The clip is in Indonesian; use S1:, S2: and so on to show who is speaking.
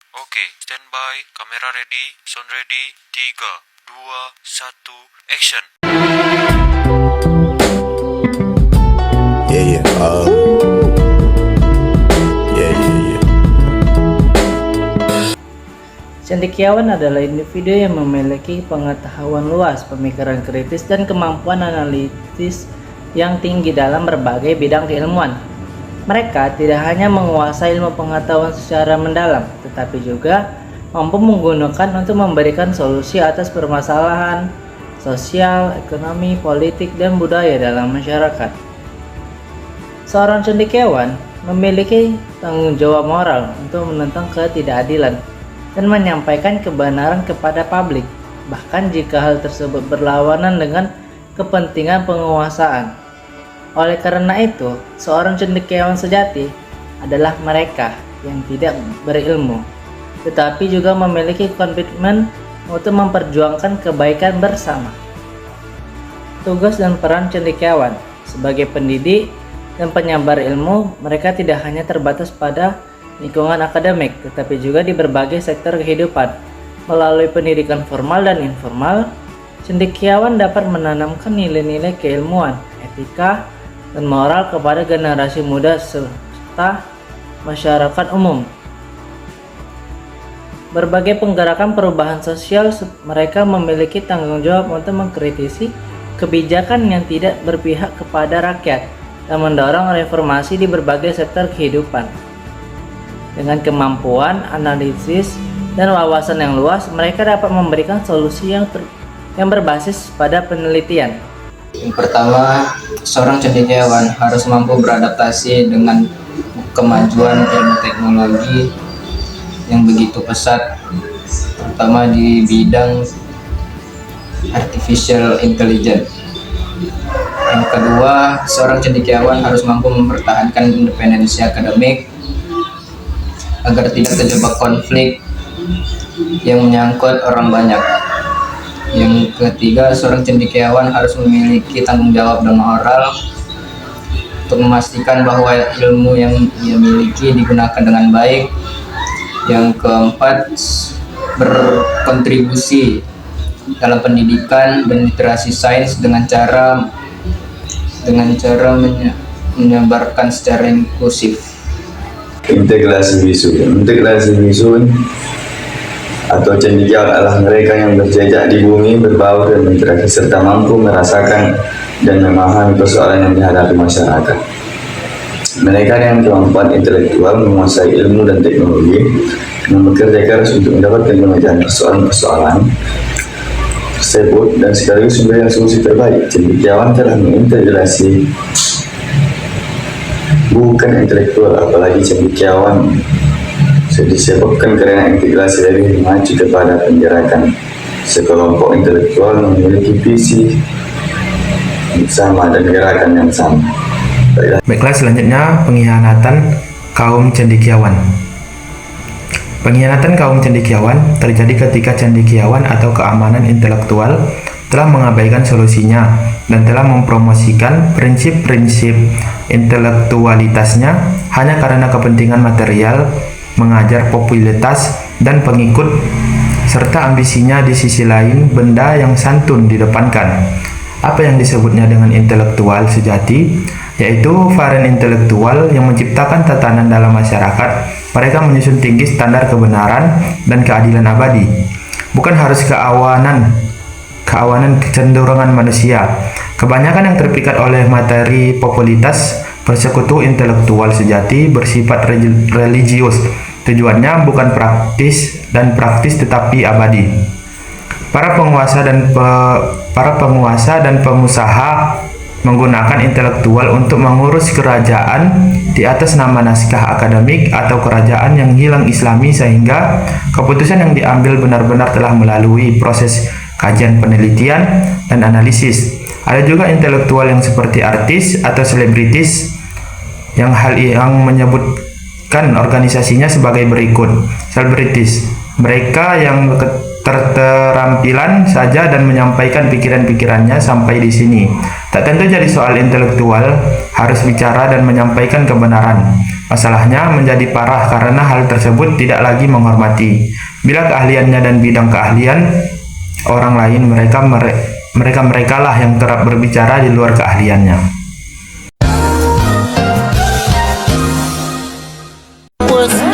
S1: Oke, standby, kamera ready, sound ready, 3, 2, 1, action.
S2: Yeah, yeah, yeah, yeah, yeah.
S3: Cendekiawan adalah individu yang memiliki pengetahuan luas, pemikiran kritis, dan kemampuan analitis yang tinggi dalam berbagai bidang keilmuan. Mereka tidak hanya menguasai ilmu pengetahuan secara mendalam, tetapi juga mampu menggunakan untuk memberikan solusi atas permasalahan sosial, ekonomi, politik, dan budaya dalam masyarakat. Seorang cendekiawan memiliki tanggung jawab moral untuk menentang ketidakadilan dan menyampaikan kebenaran kepada publik, bahkan jika hal tersebut berlawanan dengan kepentingan penguasaan. Oleh karena itu, seorang cendekiawan sejati adalah mereka yang tidak berilmu, tetapi juga memiliki komitmen untuk memperjuangkan kebaikan bersama. Tugas dan peran cendekiawan sebagai pendidik dan penyebar ilmu, mereka tidak hanya terbatas pada lingkungan akademik, tetapi juga di berbagai sektor kehidupan. Melalui pendidikan formal dan informal, cendekiawan dapat menanamkan nilai-nilai keilmuan, etika, dan moral kepada generasi muda serta masyarakat umum. Berbagai penggerakan perubahan sosial, mereka memiliki tanggung jawab untuk mengkritisi kebijakan yang tidak berpihak kepada rakyat dan mendorong reformasi di berbagai sektor kehidupan. Dengan kemampuan analisis dan wawasan yang luas, mereka dapat memberikan solusi yang berbasis pada penelitian.
S4: Yang pertama, seorang cendekiawan harus mampu beradaptasi dengan kemajuan ilmu teknologi yang begitu pesat, terutama di bidang artificial intelligence. Yang kedua, seorang cendekiawan harus mampu mempertahankan independensi akademik agar tidak terjebak konflik yang menyangkut orang banyak. Yang ketiga, seorang cendekiawan harus memiliki tanggung jawab dan moral untuk memastikan bahwa ilmu yang ia miliki digunakan dengan baik. Yang keempat, berkontribusi dalam pendidikan dan literasi sains dengan cara menyebarkan secara inklusif.
S5: Integrasi bisu atau cendekiawan adalah mereka yang berjejak di bumi, berbaur dan berinteraksi serta mampu merasakan dan memahami persoalan yang dihadapi masyarakat. Mereka dengan kemampuan intelektual menguasai ilmu dan teknologi dan bekerja keras untuk mendapatkan pemecahan persoalan-persoalan tersebut dan sekaligus memberikan solusi terbaik. Cendekiawan telah mengintegrasi bukan intelektual, apalagi cendekiawan disebabkan karena integrasi lebih mengacu kepada penggerakan sekelompok intelektual yang memiliki visi sama dan gerakan yang sama.
S6: Baiklah, selanjutnya pengkhianatan kaum cendekiawan. Pengkhianatan kaum cendekiawan terjadi ketika cendekiawan atau keamanan intelektual telah mengabaikan solusinya dan telah mempromosikan prinsip-prinsip intelektualitasnya hanya karena kepentingan material, mengajar popularitas dan pengikut, serta ambisinya di sisi lain benda yang santun didepankan. Apa yang disebutnya dengan intelektual sejati, yaitu varian intelektual yang menciptakan tatanan dalam masyarakat. Mereka menyusun tinggi standar kebenaran dan keadilan abadi, bukan harus keawanan kecenderungan manusia. Kebanyakan yang terpikat oleh materi popularitas persekutu intelektual sejati bersifat religius. Tujuannya bukan praktis tetapi abadi. Para penguasa dan pengusaha menggunakan intelektual untuk mengurus kerajaan di atas nama naskah akademik atau kerajaan yang hilang islami, sehingga keputusan yang diambil benar-benar telah melalui proses kajian penelitian dan analisis. Ada juga intelektual yang seperti artis atau selebritis yang menyebutkan organisasinya sebagai berikut. Selebritis, mereka yang keterampilan saja dan menyampaikan pikiran-pikirannya sampai di sini. Tak tentu jadi soal intelektual, harus bicara dan menyampaikan kebenaran. Masalahnya menjadi parah karena hal tersebut tidak lagi menghormati. Bila keahliannya dan bidang keahlian orang lain, mereka lah yang kerap berbicara di luar keahliannya.
S2: Was